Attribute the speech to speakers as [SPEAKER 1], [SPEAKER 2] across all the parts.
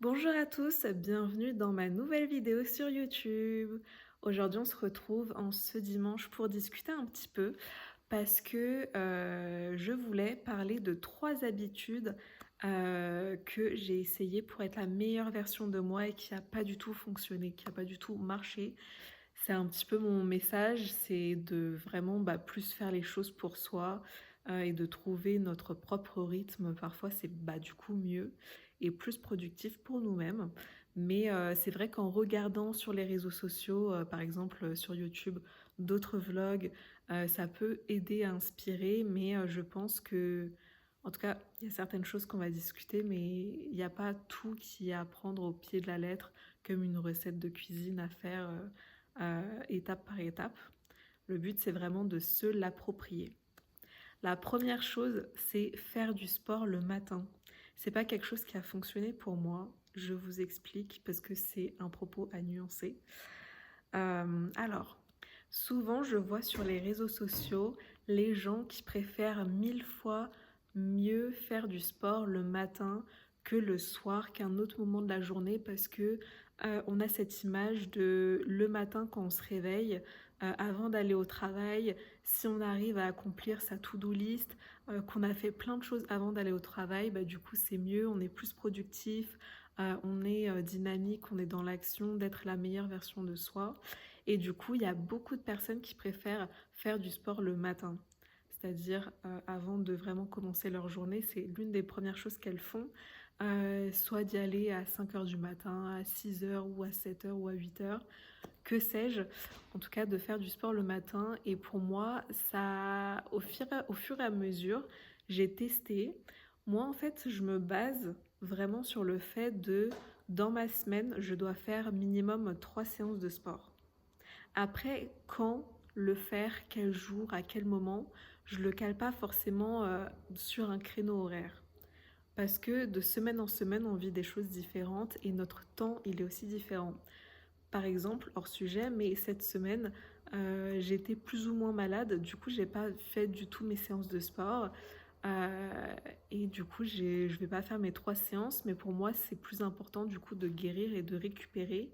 [SPEAKER 1] Bonjour à tous, bienvenue dans ma nouvelle vidéo sur YouTube. Aujourd'hui, on se retrouve en ce dimanche pour discuter un petit peu parce que je voulais parler de 3 habitudes que j'ai essayé pour être la meilleure version de moi et qui n'a pas du tout fonctionné, qui n'a pas du tout marché. C'est un petit peu mon message, c'est de vraiment plus faire les choses pour soi et de trouver notre propre rythme. Parfois, c'est du coup mieux et plus productif pour nous-mêmes. Mais c'est vrai qu'en regardant sur les réseaux sociaux, par exemple sur YouTube, d'autres vlogs, ça peut aider à inspirer. Mais je pense que, en tout cas, il y a certaines choses qu'on va discuter, mais il n'y a pas tout qui est à prendre au pied de la lettre, comme une recette de cuisine à faire étape par étape. Le but, c'est vraiment de se l'approprier. La première chose, c'est faire du sport le matin. C'est pas quelque chose qui a fonctionné pour moi. Je vous explique parce que c'est un propos à nuancer. Alors, souvent, je vois sur les réseaux sociaux les gens qui préfèrent 1000 fois mieux faire du sport le matin que le soir, qu'un autre moment de la journée, parce que on a cette image de le matin quand on se réveille, avant d'aller au travail, si on arrive à accomplir sa to-do list, qu'on a fait plein de choses avant d'aller au travail, du coup c'est mieux, on est plus productif, on est dynamique, on est dans l'action d'être la meilleure version de soi. Et du coup, il y a beaucoup de personnes qui préfèrent faire du sport le matin. C'est-à-dire, avant de vraiment commencer leur journée, c'est l'une des premières choses qu'elles font. Soit d'y aller à 5 heures du matin, à 6 heures ou à 7 heures ou à 8 heures, que sais-je. En tout cas, de faire du sport le matin. Et pour moi, ça, au fur et à mesure, j'ai testé. Moi, en fait, je me base vraiment sur le fait de, dans ma semaine, je dois faire minimum 3 séances de sport. Après, quand le faire, quel jour, à quel moment, je le cale pas forcément sur un créneau horaire. Parce que de semaine en semaine, on vit des choses différentes et notre temps, il est aussi différent. Par exemple, hors sujet, mais cette semaine, j'étais plus ou moins malade, du coup, j'ai pas fait du tout mes séances de sport. Euh, et du coup, je vais pas faire mes 3 séances, mais pour moi, c'est plus important du coup de guérir et de récupérer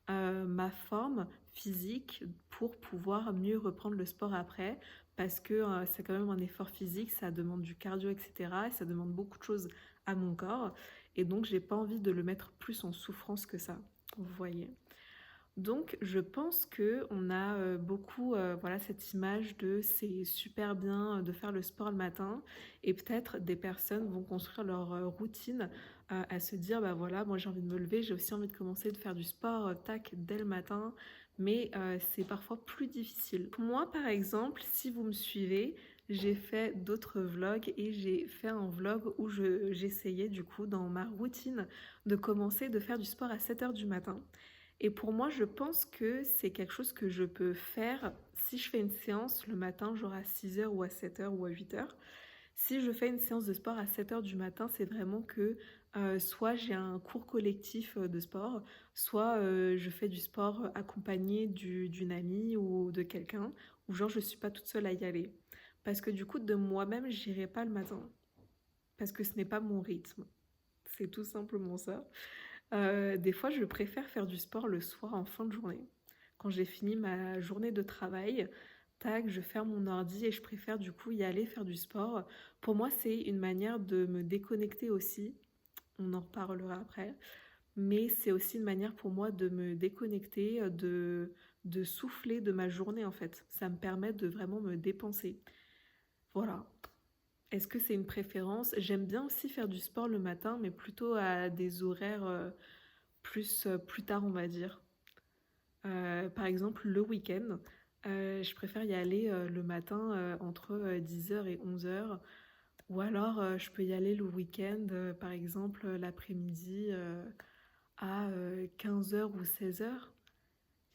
[SPEAKER 1] ma forme physique pour pouvoir mieux reprendre le sport après, parce que c'est quand même un effort physique, ça demande du cardio, etc. Et ça demande beaucoup de choses à mon corps, et donc j'ai pas envie de le mettre plus en souffrance que ça, vous voyez. Donc je pense que on a beaucoup voilà cette image de c'est super bien de faire le sport le matin, et peut-être des personnes vont construire leur routine à se dire voilà, moi j'ai envie de me lever, j'ai aussi envie de commencer de faire du sport tac dès le matin, mais c'est parfois plus difficile. Moi par exemple, si vous me suivez, j'ai fait d'autres vlogs et j'ai fait un vlog où j'essayais du coup dans ma routine de commencer de faire du sport à 7 heures du matin. Et pour moi, je pense que c'est quelque chose que je peux faire si je fais une séance le matin, genre à 6 heures ou à 7 heures ou à 8 heures. Si je fais une séance de sport à 7 heures du matin, c'est vraiment que soit j'ai un cours collectif de sport, soit je fais du sport accompagné d'une amie ou de quelqu'un, ou genre je suis pas toute seule à y aller. Parce que du coup, de moi-même, j'irai pas le matin. Parce que ce n'est pas mon rythme. C'est tout simplement ça. Des fois, je préfère faire du sport le soir en fin de journée. Quand j'ai fini ma journée de travail, tac, je ferme mon ordi et je préfère du coup y aller faire du sport. Pour moi, c'est une manière de me déconnecter aussi. On en reparlera après. Mais c'est aussi une manière pour moi de me déconnecter, de souffler de ma journée en fait. Ça me permet de vraiment me dépenser. Voilà. Est-ce que c'est une préférence? J'aime bien aussi faire du sport le matin, mais plutôt à des horaires plus tard, on va dire. Par exemple, le week-end, je préfère y aller le matin entre 10 heures et 11 heures. Ou alors, je peux y aller le week-end, par exemple, l'après-midi à 15 heures ou 16 heures.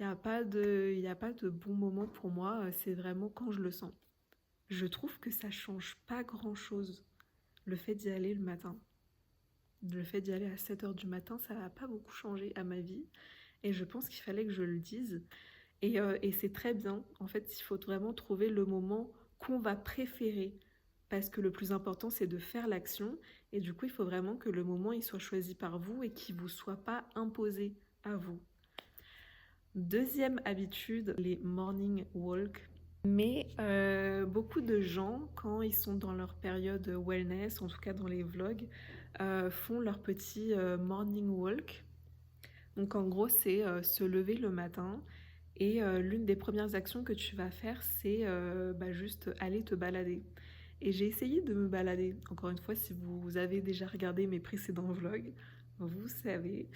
[SPEAKER 1] Il y a pas de bon moment pour moi, c'est vraiment quand je le sens. Je trouve que ça change pas grand-chose, le fait d'y aller le matin. Le fait d'y aller à 7 heures du matin, ça n'a pas beaucoup changé à ma vie. Et je pense qu'il fallait que je le dise. Et c'est très bien. En fait, il faut vraiment trouver le moment qu'on va préférer parce que le plus important c'est de faire l'action et du coup il faut vraiment que le moment il soit choisi par vous et qu'il ne vous soit pas imposé à vous. Deuxième habitude, les morning walks. Mais beaucoup de gens, quand ils sont dans leur période wellness, en tout cas dans les vlogs, font leur petit morning walk. Donc en gros, c'est se lever le matin et l'une des premières actions que tu vas faire, c'est juste aller te balader. Et j'ai essayé de me balader. Encore une fois, si vous avez déjà regardé mes précédents vlogs, vous savez.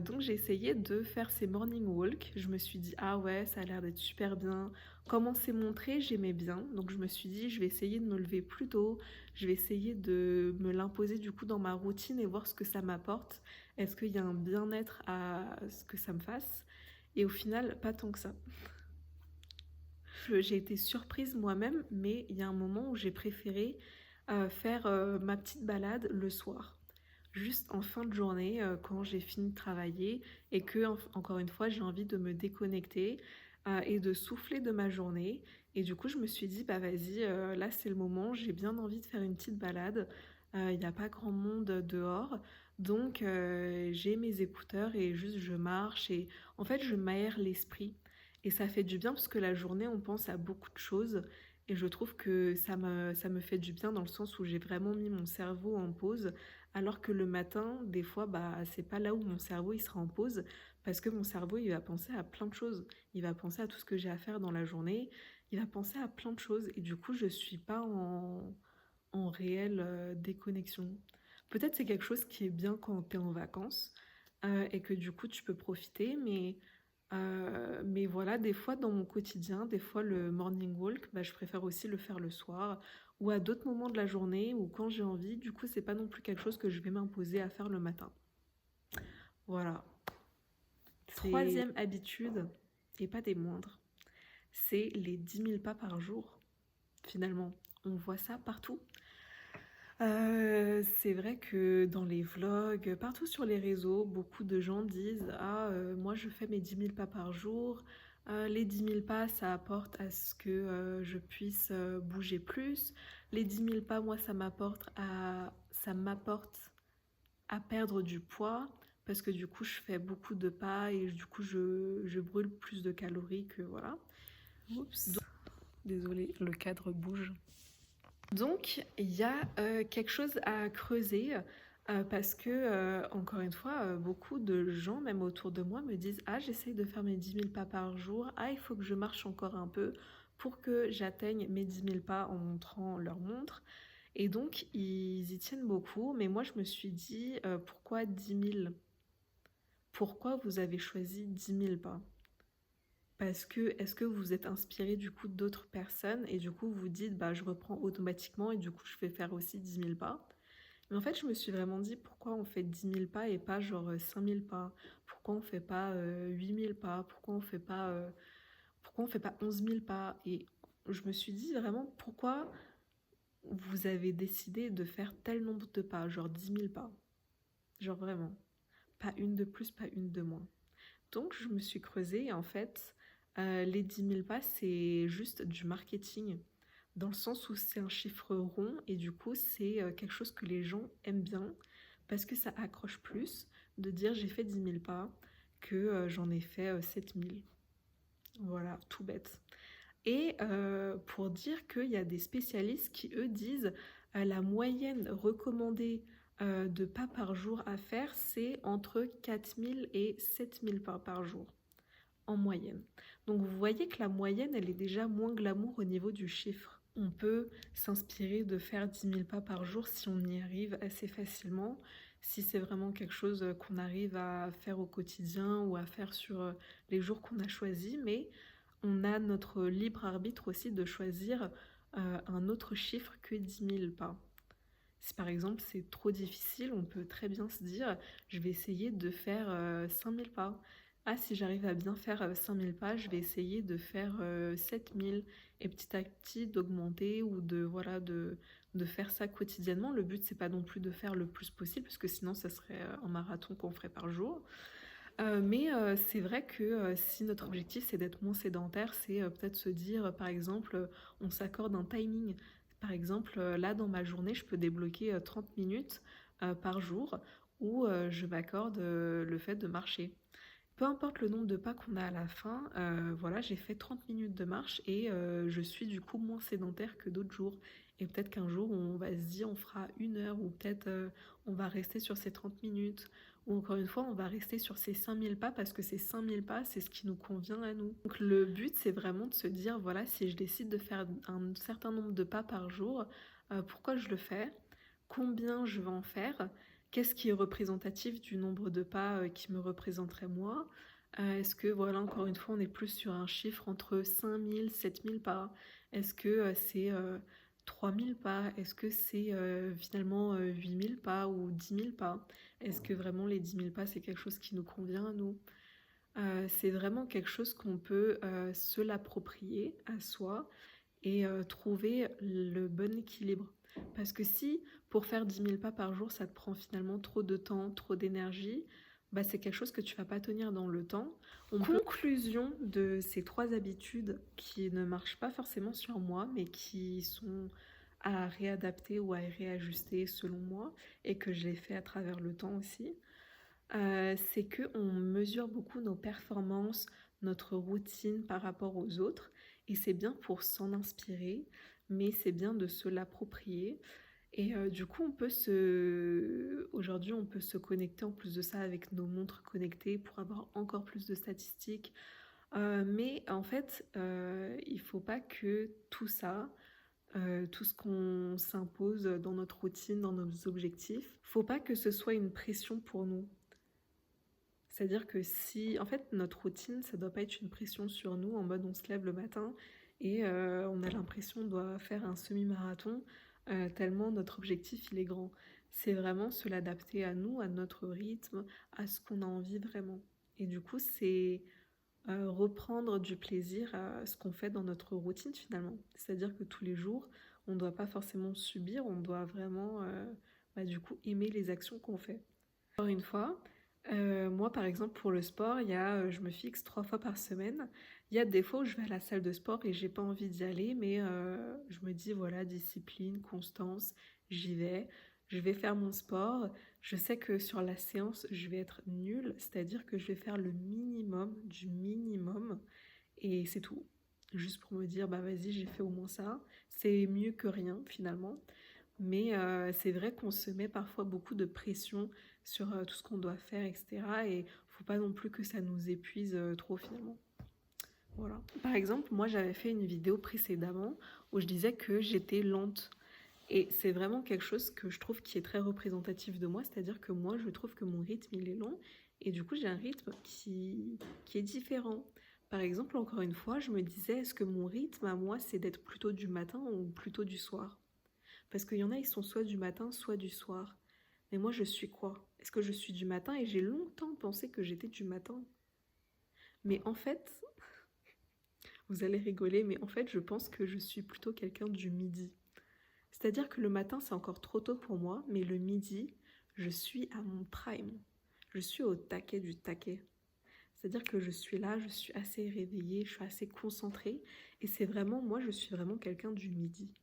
[SPEAKER 1] Donc j'ai essayé de faire ces morning walks. Je me suis dit, ah ouais, ça a l'air d'être super bien. Comment c'est montré, j'aimais bien. Donc je me suis dit, je vais essayer de me lever plus tôt. Je vais essayer de me l'imposer du coup dans ma routine et voir ce que ça m'apporte. Est-ce qu'il y a un bien-être à ce que ça me fasse? Et au final, pas tant que ça. J'ai été surprise moi-même, mais il y a un moment où j'ai préféré faire ma petite balade le soir. Juste en fin de journée, quand j'ai fini de travailler et que, encore une fois, j'ai envie de me déconnecter et de souffler de ma journée. Et du coup, je me suis dit, bah vas-y, là c'est le moment, j'ai bien envie de faire une petite balade. Il n'y a pas grand monde dehors, donc j'ai mes écouteurs et juste je marche et en fait je m'aère l'esprit. Et ça fait du bien parce que la journée, on pense à beaucoup de choses. Et je trouve que ça me fait du bien dans le sens où j'ai vraiment mis mon cerveau en pause. Alors que le matin, des fois, bah, c'est pas là où mon cerveau il sera en pause. Parce que mon cerveau, il va penser à plein de choses. Il va penser à tout ce que j'ai à faire dans la journée. Il va penser à plein de choses. Et du coup, je suis pas en réelle déconnexion. Peut-être c'est quelque chose qui est bien quand tu es en vacances et que du coup, tu peux profiter. Mais voilà, des fois dans mon quotidien, des fois le morning walk, bah, je préfère aussi le faire le soir ou à d'autres moments de la journée ou quand j'ai envie. Du coup, c'est pas non plus quelque chose que je vais m'imposer à faire le matin. Voilà. Troisième habitude, et pas des moindres, c'est les 10 000 pas par jour. Finalement, on voit ça partout. C'est vrai que dans les vlogs, partout sur les réseaux, beaucoup de gens disent: «Ah, moi je fais mes 10 000 pas par jour. Les 10 000 pas, ça apporte à ce que je puisse bouger plus. Les 10 000 pas, moi, ça m'apporte à perdre du poids parce que du coup, je fais beaucoup de pas et du coup, je brûle plus de calories que voilà.» Oups, désolée, le cadre bouge. Donc, il y a quelque chose à creuser parce que, encore une fois, beaucoup de gens, même autour de moi, me disent: «Ah, j'essaye de faire mes 10 000 pas par jour. Ah, il faut que je marche encore un peu pour que j'atteigne mes 10 000 pas en montrant leur montre.» Et donc, ils y tiennent beaucoup. Mais moi, je me suis dit: pourquoi 10 000? Pourquoi vous avez choisi 10 000 pas? Parce que, est-ce que vous êtes inspiré du coup d'autres personnes et du coup vous dites, bah je reprends automatiquement et du coup je vais faire aussi 10 000 pas. Mais en fait je me suis vraiment dit pourquoi on fait 10 000 pas et pas genre 5 000 pas. Pourquoi on fait pas 8 000 pas. Pourquoi on fait pas 11 000 pas. Et je me suis dit vraiment pourquoi vous avez décidé de faire tel nombre de pas, genre 10 000 pas. Genre vraiment. Pas une de plus, pas une de moins. Donc je me suis creusée et en fait, les 10 000 pas, c'est juste du marketing, dans le sens où c'est un chiffre rond et du coup c'est quelque chose que les gens aiment bien parce que ça accroche plus de dire j'ai fait 10 000 pas que j'en ai fait 7 000. Voilà, tout bête. Et pour dire qu'il y a des spécialistes qui, eux, disent la moyenne recommandée de pas par jour à faire, c'est entre 4 000 et 7 000 pas par jour, en moyenne. Donc vous voyez que la moyenne, elle est déjà moins glamour au niveau du chiffre. On peut s'inspirer de faire 10 000 pas par jour si on y arrive assez facilement, si c'est vraiment quelque chose qu'on arrive à faire au quotidien ou à faire sur les jours qu'on a choisis, mais on a notre libre arbitre aussi de choisir un autre chiffre que 10 000 pas. Si par exemple c'est trop difficile, on peut très bien se dire je vais essayer de faire 5 000 pas. Ah, si j'arrive à bien faire 5 000 pas, je vais essayer de faire 7 000 et petit à petit d'augmenter ou voilà, de faire ça quotidiennement. Le but c'est pas non plus de faire le plus possible parce que sinon ça serait un marathon qu'on ferait par jour. Mais c'est vrai que si notre objectif c'est d'être moins sédentaire, c'est peut-être se dire par exemple on s'accorde un timing. Par exemple, là, dans ma journée, je peux débloquer 30 minutes par jour où je m'accorde le fait de marcher. Peu importe le nombre de pas qu'on a à la fin, voilà, j'ai fait 30 minutes de marche et je suis du coup moins sédentaire que d'autres jours. Et peut-être qu'un jour, on va se dire on fera 1 heure ou peut-être on va rester sur ces 30 minutes. Ou encore une fois, on va rester sur ces 5000 pas parce que ces 5000 pas, c'est ce qui nous convient à nous. Donc le but, c'est vraiment de se dire, voilà, si je décide de faire un certain nombre de pas par jour, pourquoi je le fais? Combien je vais en faire? Qu'est-ce qui est représentatif du nombre de pas qui me représenterait moi? Est-ce que, voilà, encore une fois, on est plus sur un chiffre entre 5000, 7000 pas? Est-ce que c'est 3000 pas? Est-ce que c'est finalement 8000 pas ou 10 000 pas? Est-ce que vraiment les 10 000 pas, c'est quelque chose qui nous convient à nous? C'est vraiment quelque chose qu'on peut se l'approprier à soi et trouver le bon équilibre. Parce que si pour faire 10 000 pas par jour, ça te prend finalement trop de temps, trop d'énergie, bah, c'est quelque chose que tu vas pas tenir dans le temps. Conclusion de ces 3 habitudes qui ne marchent pas forcément sur moi, mais qui sont à réadapter ou à réajuster selon moi, et que j'ai fait à travers le temps aussi, c'est qu'on mesure beaucoup nos performances, notre routine par rapport aux autres, et c'est bien pour s'en inspirer, mais c'est bien de se l'approprier. Et du coup, aujourd'hui, on peut se connecter en plus de ça avec nos montres connectées pour avoir encore plus de statistiques. Mais en fait, il faut pas que tout ça, tout ce qu'on s'impose dans notre routine, dans nos objectifs, faut pas que ce soit une pression pour nous. C'est-à-dire que si, en fait, notre routine, ça doit pas être une pression sur nous, en mode on se lève le matin et on a l'impression qu'on doit faire un semi-marathon, tellement notre objectif, il est grand. C'est vraiment se l'adapter à nous, à notre rythme, à ce qu'on a envie vraiment. Et du coup, c'est reprendre du plaisir à ce qu'on fait dans notre routine finalement. C'est-à-dire que tous les jours, on ne doit pas forcément subir, on doit vraiment, du coup, aimer les actions qu'on fait. Encore une fois, moi par exemple pour le sport, je me fixe 3 fois par semaine. Il y a des fois où je vais à la salle de sport et j'ai pas envie d'y aller, mais je me dis voilà, discipline, constance, j'y vais. Je vais faire mon sport. Je sais que sur la séance, je vais être nulle, c'est-à-dire que je vais faire le minimum du minimum et c'est tout. Juste pour me dire bah vas-y, j'ai fait au moins ça. C'est mieux que rien finalement. Mais c'est vrai qu'on se met parfois beaucoup de pression sur tout ce qu'on doit faire, etc. Et faut pas non plus que ça nous épuise trop finalement. Voilà. Par exemple, moi j'avais fait une vidéo précédemment où je disais que j'étais lente. Et c'est vraiment quelque chose que je trouve qui est très représentatif de moi, c'est-à-dire que moi je trouve que mon rythme il est lent et du coup j'ai un rythme qui est différent. Par exemple, encore une fois, je me disais est-ce que mon rythme à moi c'est d'être plutôt du matin ou plutôt du soir? Parce qu'il y en a, ils sont soit du matin, soit du soir. Mais moi, je suis quoi? Est-ce que je suis du matin? Et j'ai longtemps pensé que j'étais du matin. Mais en fait, vous allez rigoler, mais en fait, je pense que je suis plutôt quelqu'un du midi. C'est-à-dire que le matin, c'est encore trop tôt pour moi, mais le midi, je suis à mon prime. Je suis au taquet du taquet. C'est-à-dire que je suis là, je suis assez réveillée, je suis assez concentrée. Et c'est vraiment, moi, je suis vraiment quelqu'un du midi.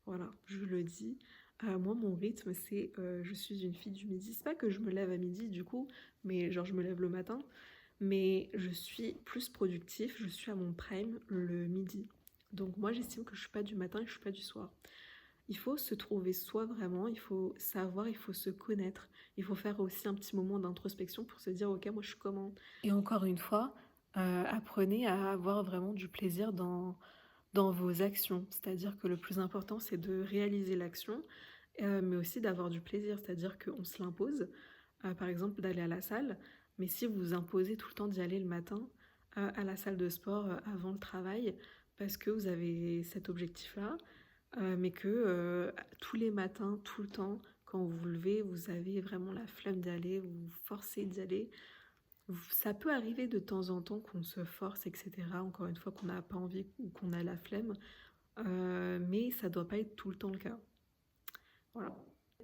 [SPEAKER 1] Voilà, je le dis. Moi, mon rythme, c'est je suis une fille du midi. C'est pas que je me lève à midi du coup, mais genre je me lève le matin. Mais je suis plus productif, je suis à mon prime le midi. Donc moi, j'estime que je suis pas du matin et que je suis pas du soir. Il faut se trouver soi vraiment, il faut savoir, il faut se connaître. Il faut faire aussi un petit moment d'introspection pour se dire ok, moi je suis comment. Et encore une fois, apprenez à avoir vraiment du plaisir dans vos actions. C'est-à-dire que le plus important, c'est de réaliser l'action, mais aussi d'avoir du plaisir. C'est-à-dire qu'on se l'impose, par exemple d'aller à la salle, mais si vous vous imposez tout le temps d'y aller le matin à la salle de sport avant le travail, parce que vous avez cet objectif-là, mais que tous les matins, tout le temps, quand vous vous levez, vous avez vraiment la flemme d'y aller, vous vous forcez d'y aller, ça peut arriver de temps en temps qu'on se force, etc. Encore une fois, qu'on n'a pas envie ou qu'on a la flemme, mais ça doit pas être tout le temps le cas. Voilà.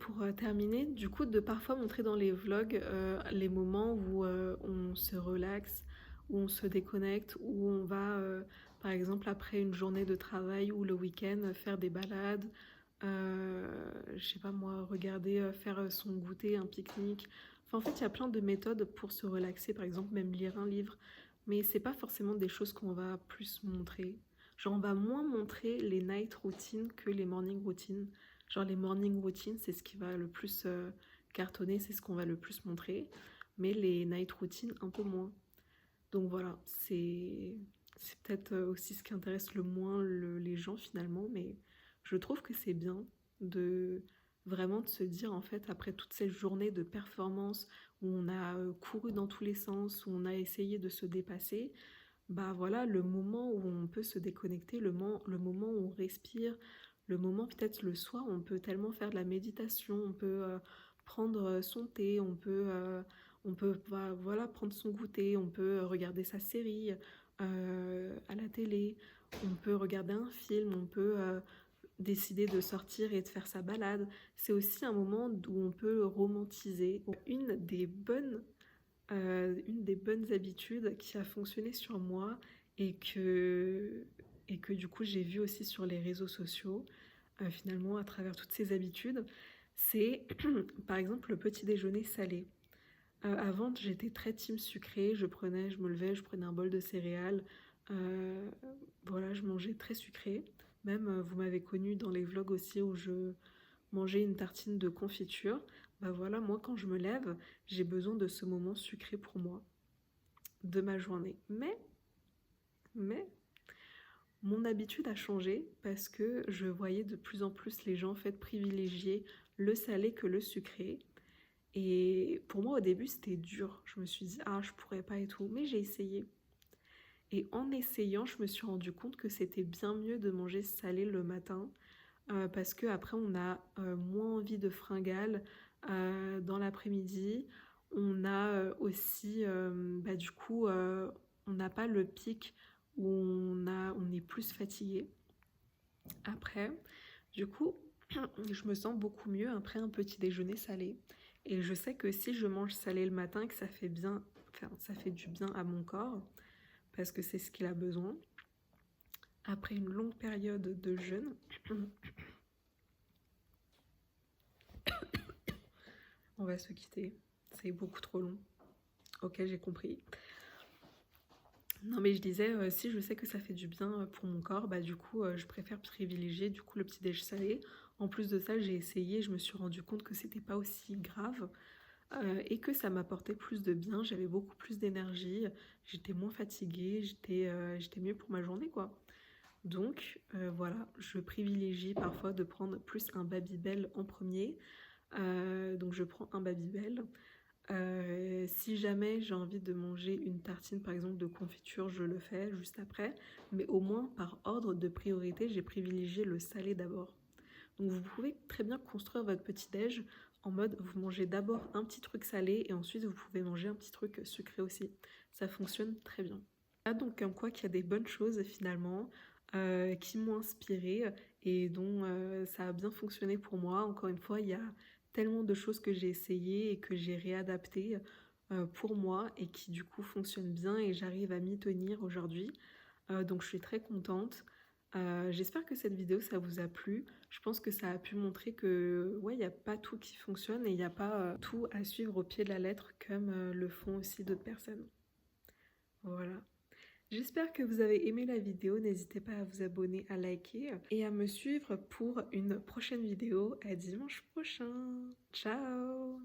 [SPEAKER 1] Pour terminer, du coup, de parfois montrer dans les vlogs les moments où on se relaxe, où on se déconnecte, où on va, par exemple, après une journée de travail ou le week-end, faire des balades, je sais pas moi, regarder, faire son goûter, un pique-nique. Enfin, en fait, il y a plein de méthodes pour se relaxer, par exemple, même lire un livre. Mais c'est pas forcément des choses qu'on va plus montrer. Genre, on va moins montrer les night routines que les morning routines. Genre, les morning routines, c'est ce qui va le plus cartonner, c'est ce qu'on va le plus montrer. Mais les night routines, un peu moins. Donc voilà, c'est peut-être aussi ce qui intéresse le moins les gens finalement, mais je trouve que c'est bien de vraiment de se dire en fait après toute cette journée de performance où on a couru dans tous les sens, où on a essayé de se dépasser, bah voilà le moment où on peut se déconnecter, le moment où on respire, le moment peut-être le soir où on peut tellement faire de la méditation, on peut prendre son thé, on peut voilà, prendre son goûter, on peut regarder sa série à la télé, on peut regarder un film, on peut décider de sortir et de faire sa balade. C'est aussi un moment où on peut romantiser. Une des bonnes habitudes qui a fonctionné sur moi et et que du coup j'ai vu aussi sur les réseaux sociaux, finalement à travers toutes ces habitudes, c'est par exemple le petit déjeuner salé. Avant, j'étais très team sucré. Je me levais, je prenais un bol de céréales. Euh, voilà, je mangeais très sucré. Même, vous m'avez connue dans les vlogs aussi où je mangeais une tartine de confiture. Bah voilà, moi, quand je me lève, j'ai besoin de ce moment sucré pour moi, de ma journée. Mais, mon habitude a changé parce que je voyais de plus en plus les gens en fait privilégier le salé que le sucré. Et pour moi, au début, c'était dur. Je me suis dit, ah, je pourrais pas et tout. Mais j'ai essayé. Et en essayant, je me suis rendu compte que c'était bien mieux de manger salé le matin. Parce que après, on a moins envie de fringales dans l'après-midi. On a aussi, bah, du coup, on n'a pas le pic où on est plus fatigué. Après, du coup, je me sens beaucoup mieux après un petit déjeuner salé. Et je sais que si je mange salé le matin, que ça fait bien, enfin, ça fait du bien à mon corps, parce que c'est ce qu'il a besoin. Après une longue période de jeûne, on va se quitter. C'est beaucoup trop long. Ok, j'ai compris. Non mais je disais, si je sais que ça fait du bien pour mon corps, bah du coup je préfère privilégier du coup le petit déj salé. En plus de ça, j'ai essayé, je me suis rendu compte que c'était pas aussi grave et que ça m'apportait plus de bien, j'avais beaucoup plus d'énergie, j'étais moins fatiguée, j'étais mieux pour ma journée quoi. Donc voilà, je privilégie parfois de prendre plus un Babybel en premier. Donc je prends un Babybel. Si jamais j'ai envie de manger une tartine par exemple de confiture, je le fais juste après. Mais au moins par ordre de priorité, j'ai privilégié le salé d'abord. Donc vous pouvez très bien construire votre petit-déj en mode vous mangez d'abord un petit truc salé et ensuite vous pouvez manger un petit truc sucré aussi. Ça fonctionne très bien. Ah, donc comme quoi qu'il y a des bonnes choses finalement qui m'ont inspirée et dont ça a bien fonctionné pour moi. Encore une fois, il y a tellement de choses que j'ai essayées et que j'ai réadaptées pour moi et qui du coup fonctionnent bien et j'arrive à m'y tenir aujourd'hui. Donc je suis très contente. J'espère que cette vidéo ça vous a plu. Je pense que ça a pu montrer que ouais, il n'y a pas tout qui fonctionne et il n'y a pas tout à suivre au pied de la lettre comme le font aussi d'autres personnes. Voilà. J'espère que vous avez aimé la vidéo, n'hésitez pas à vous abonner, à liker et à me suivre pour une prochaine vidéo à dimanche prochain. Ciao!